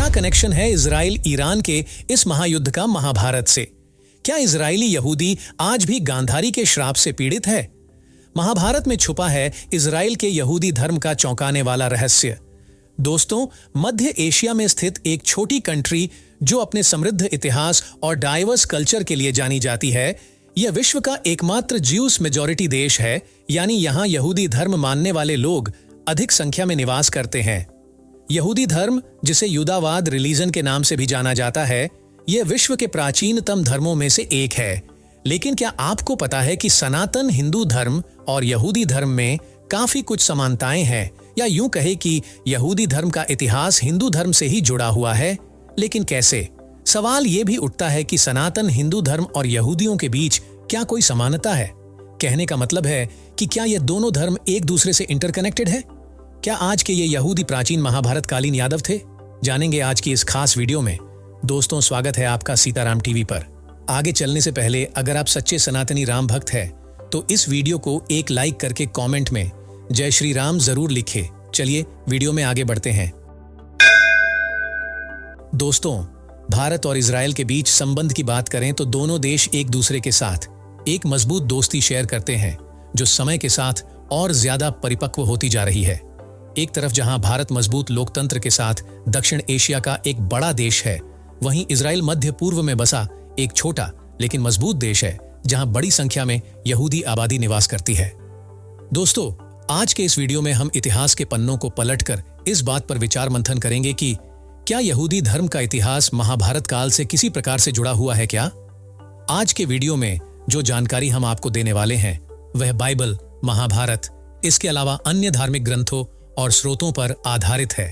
क्या कनेक्शन है Israel Iran के इस महायुद्ध का महाभारत से? क्या इजरायली यहूदी आज भी गांधारी के श्राप से पीड़ित है? महाभारत में छुपा है इजराइल के यहूदी धर्म का चौंकाने वाला रहस्य। दोस्तों, मध्य एशिया में स्थित एक छोटी कंट्री जो अपने समृद्ध इतिहास और डाइवर्स कल्चर के लिए जानी जाती है, यह विश्व का एकमात्र ज्यूस मेजॉरिटी देश है, यानी यहाँ यहूदी धर्म मानने वाले लोग अधिक संख्या में निवास करते हैं। यहूदी धर्म, जिसे युदावाद रिलीजन के नाम से भी जाना जाता है, यह विश्व के प्राचीनतम धर्मों में से एक है। लेकिन क्या आपको पता है कि सनातन हिंदू धर्म और यहूदी धर्म में काफी कुछ समानताएं हैं, या यूं कहे कि यहूदी धर्म का इतिहास हिंदू धर्म से ही जुड़ा हुआ है। लेकिन कैसे? सवाल यह भी उठता है कि सनातन हिंदू धर्म और यहूदियों के बीच क्या कोई समानता है? कहने का मतलब है कि क्या ये दोनों धर्म एक दूसरे से इंटरकनेक्टेड है? क्या आज के ये यहूदी प्राचीन महाभारत कालीन यादव थे? जानेंगे आज की इस खास वीडियो में। दोस्तों, स्वागत है आपका सीताराम टीवी पर। आगे चलने से पहले अगर आप सच्चे सनातनी राम भक्त हैं तो इस वीडियो को एक लाइक करके कमेंट में जय श्री राम जरूर लिखें। चलिए वीडियो में आगे बढ़ते हैं। दोस्तों, भारत और इजराइल के बीच संबंध की बात करें तो दोनों देश एक दूसरे के साथ एक मजबूत दोस्ती शेयर करते हैं, जो समय के साथ और ज्यादा परिपक्व होती जा रही है। एक तरफ जहां भारत मजबूत लोकतंत्र के साथ दक्षिण एशिया का एक बड़ा देश है, वहीं इजराइल मध्य पूर्व में बसा एक छोटा लेकिन मजबूत देश है, जहां बड़ी संख्या में यहूदी आबादी निवास करती है। दोस्तों, आज के इस वीडियो में हम इतिहास के पन्नों को पलटकर इस बात पर विचार मंथन करेंगे कि क्या यहूदी धर्म का इतिहास महाभारत काल से किसी प्रकार से जुड़ा हुआ है क्या? आज के वीडियो में जो जानकारी हम आपको देने वाले हैं वह बाइबल, महाभारत, इसके अलावा अन्य धार्मिक ग्रंथों और स्रोतों पर आधारित है।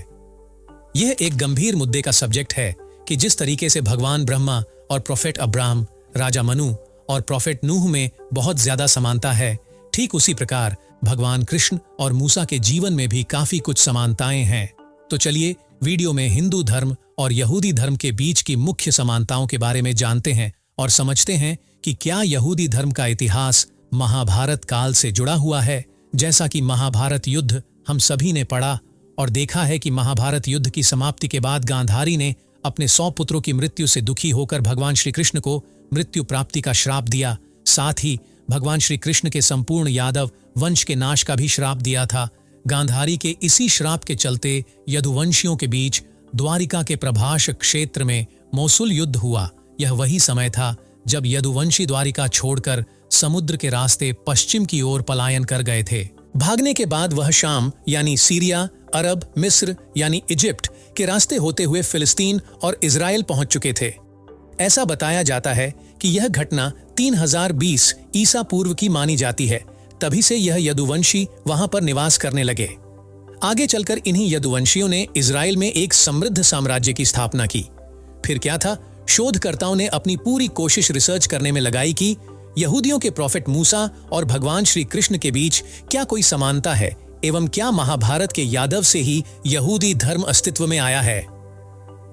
यह एक गंभीर मुद्दे का सब्जेक्ट है कि जिस तरीके से भगवान ब्रह्मा और प्रोफेट अब्राहम, राजा मनु और प्रोफेट नूह में बहुत ज्यादा समानता है, ठीक उसी प्रकार भगवान कृष्ण और मूसा के जीवन में भी काफी कुछ समानताएं हैं। तो चलिए वीडियो में हिंदू धर्म और यहूदी धर्म के बीच की मुख्य समानताओं के बारे में जानते हैं और समझते हैं कि क्या यहूदी धर्म का इतिहास महाभारत काल से जुड़ा हुआ है। जैसा कि महाभारत युद्ध हम सभी ने पढ़ा और देखा है कि महाभारत युद्ध की समाप्ति के बाद गांधारी ने अपने 100 पुत्रों की मृत्यु से दुखी होकर भगवान श्री कृष्ण को मृत्यु प्राप्ति का श्राप दिया। साथ ही भगवान श्री कृष्ण के संपूर्ण यादव वंश के नाश का भी श्राप दिया था। गांधारी के इसी श्राप के चलते यदुवंशियों के बीच द्वारिका के प्रभाष क्षेत्र में मौसूल युद्ध हुआ। यह वही समय था जब यदुवंशी द्वारिका छोड़कर समुद्र के रास्ते पश्चिम की ओर पलायन कर गए थे। भागने के बाद वह शाम यानी सीरिया, अरब, मिस्र यानी इजिप्ट के रास्ते होते हुए फिलिस्तीन और इजराइल पहुंच चुके थे। ऐसा बताया जाता है कि यह घटना 3020 ईसा पूर्व की मानी जाती है। तभी से यह यदुवंशी वहां पर निवास करने लगे। आगे चलकर इन्हीं यदुवंशियों ने इजराइल में एक समृद्ध साम्राज्य की स्थापना की। फिर क्या था? शोधकर्ताओं ने अपनी पूरी कोशिश रिसर्च करने में लगाई कि यहूदियों के प्रोफेट मूसा और भगवान श्री कृष्ण के बीच क्या कोई समानता है, एवं क्या महाभारत के यादव से ही यहूदी धर्म अस्तित्व में आया है।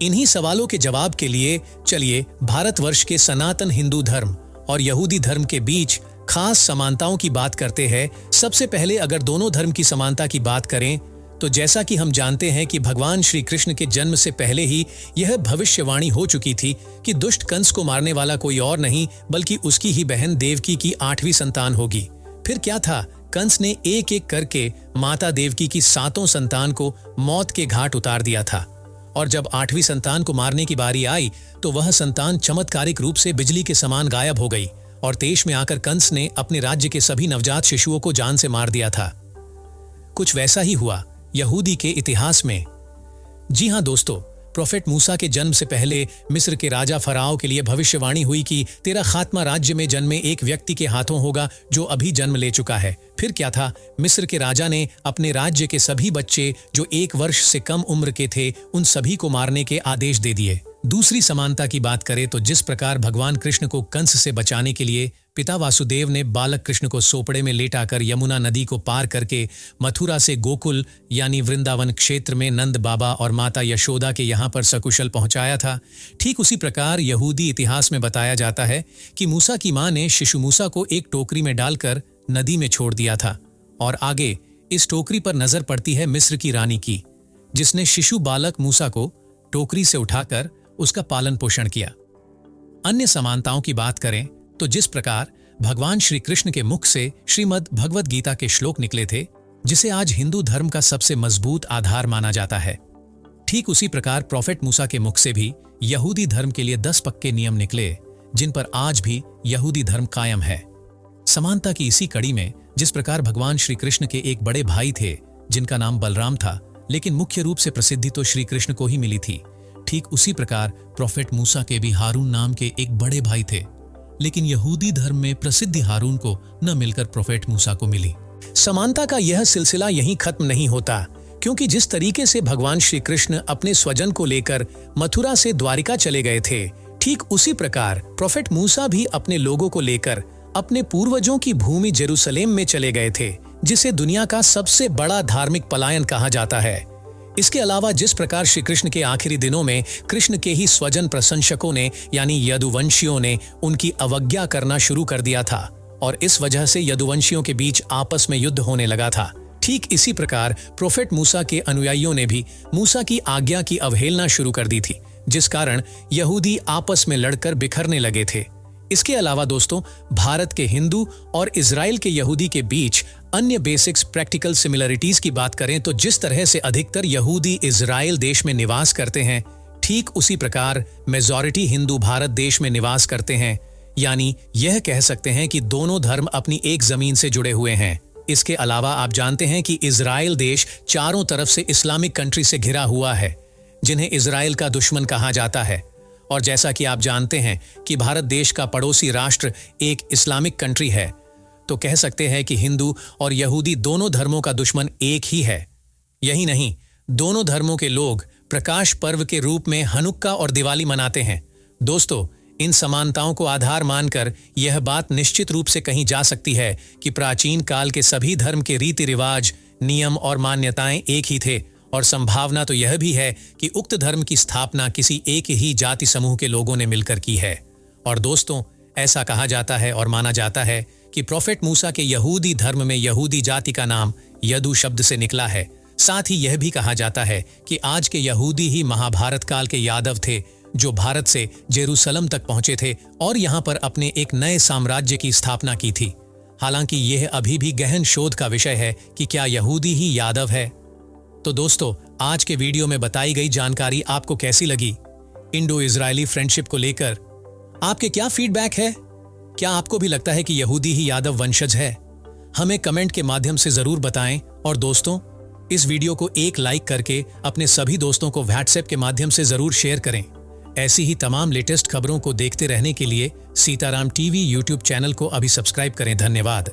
इन्हीं सवालों के जवाब के लिए चलिए भारतवर्ष के सनातन हिंदू धर्म और यहूदी धर्म के बीच खास समानताओं की बात करते हैं। सबसे पहले अगर दोनों धर्म की समानता की बात करें तो जैसा कि हम जानते हैं कि भगवान श्री कृष्ण के जन्म से पहले ही यह भविष्यवाणी हो चुकी थी कि दुष्ट कंस को मारने वाला कोई और नहीं बल्कि उसकी ही बहन देवकी की 8वीं संतान होगी। फिर क्या था? कंस ने एक एक करके माता देवकी की 7 संतान को मौत के घाट उतार दिया था, और जब 8वीं संतान को मारने की बारी आई तो वह संतान चमत्कारिक रूप से बिजली के समान गायब हो गई और तेज में आकर कंस ने अपने राज्य के सभी नवजात शिशुओं को जान से मार दिया था। कुछ वैसा ही हुआ यहूदी के इतिहास में। जी हां दोस्तों, प्रोफेट मूसा के जन्म से पहले मिस्र के राजा फराओ के लिए भविष्यवाणी हुई कि तेरा खात्मा राज्य में जन्मे एक व्यक्ति के हाथों होगा जो अभी जन्म ले चुका है। फिर क्या था? मिस्र के राजा ने अपने राज्य के सभी बच्चे जो 1 वर्ष से कम उम्र के थे उन सभी को मारने के आदेश दे दिए। दूसरी समानता की बात करें तो जिस प्रकार भगवान कृष्ण को कंस से बचाने के लिए पिता वासुदेव ने बालक कृष्ण को सोपड़े में लेटाकर यमुना नदी को पार करके मथुरा से गोकुल यानी वृंदावन क्षेत्र में नंद बाबा और माता यशोदा के यहाँ पर सकुशल पहुंचाया था, ठीक उसी प्रकार यहूदी इतिहास में बताया जाता है कि मूसा की मां ने शिशु मूसा को एक टोकरी में डालकर नदी में छोड़ दिया था। और आगे इस टोकरी पर नजर पड़ती है मिस्र की रानी की, जिसने शिशु बालक मूसा को टोकरी से उठाकर उसका पालन पोषण किया। अन्य समानताओं की बात करें तो जिस प्रकार भगवान श्री कृष्ण के मुख से श्रीमद् भगवद गीता के श्लोक निकले थे, जिसे आज हिंदू धर्म का सबसे मजबूत आधार माना जाता है, ठीक उसी प्रकार प्रोफेट मूसा के मुख से भी यहूदी धर्म के लिए 10 पक्के नियम निकले, जिन पर आज भी यहूदी धर्म कायम है। समानता की इसी कड़ी में जिस प्रकार भगवान श्री कृष्ण के एक बड़े भाई थे जिनका नाम बलराम था, लेकिन मुख्य रूप से प्रसिद्धि तो श्री कृष्ण को ही मिली थी, ठीक उसी प्रकार प्रोफेट मूसा के भी हारून नाम के एक बड़े भाई थे, लेकिन यहूदी धर्म में प्रसिद्धि हारून को न मिलकर प्रोफेट मूसा को मिली। समानता का यह सिलसिला यहीं खत्म नहीं होता, क्योंकि जिस तरीके से भगवान श्री कृष्ण अपने स्वजन को लेकर मथुरा से द्वारिका चले गए थे, ठीक उसी प्रकार प्रोफेट मूसा भी अपने लोगों को लेकर अपने पूर्वजों की भूमि जेरूसलेम में चले गए थे, जिसे दुनिया का सबसे बड़ा धार्मिक पलायन कहा जाता है। इसके अलावा जिस प्रकार श्री कृष्ण के आखिरी दिनों में कृष्ण के ही स्वजन प्रशंसकों ने यानी यदुवंशियों ने उनकी अवज्ञा करना शुरू कर दिया था और इस वजह से यदुवंशियों के बीच आपस में युद्ध होने लगा था, ठीक इसी प्रकार प्रोफेट मूसा के अनुयायियों ने भी मूसा की आज्ञा की अवहेलना शुरू कर दी थी, जिस कारण यहूदी आपस में लड़कर बिखरने लगे थे। इसके अलावा दोस्तों, भारत के हिंदू और इजराइल के यहूदी के बीच अन्य बेसिक्स प्रैक्टिकल सिमिलरिटीज की बात करें तो जिस तरह से अधिकतर यहूदी इजराइल देश में निवास करते हैं, ठीक उसी प्रकार मेजॉरिटी हिंदू भारत देश में निवास करते हैं, यानी यह कह सकते हैं कि दोनों धर्म अपनी एक जमीन से जुड़े हुए हैं। इसके अलावा आप जानते हैं कि इजराइल देश चारों तरफ से इस्लामिक कंट्री से घिरा हुआ है, जिन्हें इजराइल का दुश्मन कहा जाता है। और जैसा कि आप जानते हैं कि भारत देश का पड़ोसी राष्ट्र एक इस्लामिक कंट्री है, तो कह सकते हैं कि हिंदू और यहूदी दोनों धर्मों का दुश्मन एक ही है। यही नहीं, दोनों धर्मों के लोग प्रकाश पर्व के रूप में हनुक्का और दिवाली मनाते हैं। दोस्तों, इन समानताओं को आधार मानकर यह बात निश्चित रूप से कही जा सकती है कि प्राचीन काल के सभी धर्म के रीति रिवाज, नियम और मान्यताएं एक ही थे, और संभावना तो यह भी है कि उक्त धर्म की स्थापना किसी एक ही जाति समूह के लोगों ने मिलकर की है। और दोस्तों, ऐसा कहा जाता है और माना जाता है कि प्रोफेट मूसा के यहूदी धर्म में यहूदी जाति का नाम यदु शब्द से निकला है। साथ ही यह भी कहा जाता है कि आज के यहूदी ही महाभारत काल के यादव थे, जो भारत से जेरूसलम तक पहुंचे थे और यहां पर अपने एक नए साम्राज्य की स्थापना की थी। हालांकि यह अभी भी गहन शोध का विषय है कि क्या यहूदी ही यादव है। तो दोस्तों, आज के वीडियो में बताई गई जानकारी आपको कैसी लगी? इंडो इजरायली फ्रेंडशिप को लेकर आपके क्या फीडबैक है? क्या आपको भी लगता है कि यहूदी ही यादव वंशज है? हमें कमेंट के माध्यम से जरूर बताएं। और दोस्तों, इस वीडियो को एक लाइक करके अपने सभी दोस्तों को व्हाट्सएप के माध्यम से जरूर शेयर करें। ऐसी ही तमाम लेटेस्ट खबरों को देखते रहने के लिए सीताराम टीवी यूट्यूब चैनल को अभी सब्सक्राइब करें। धन्यवाद।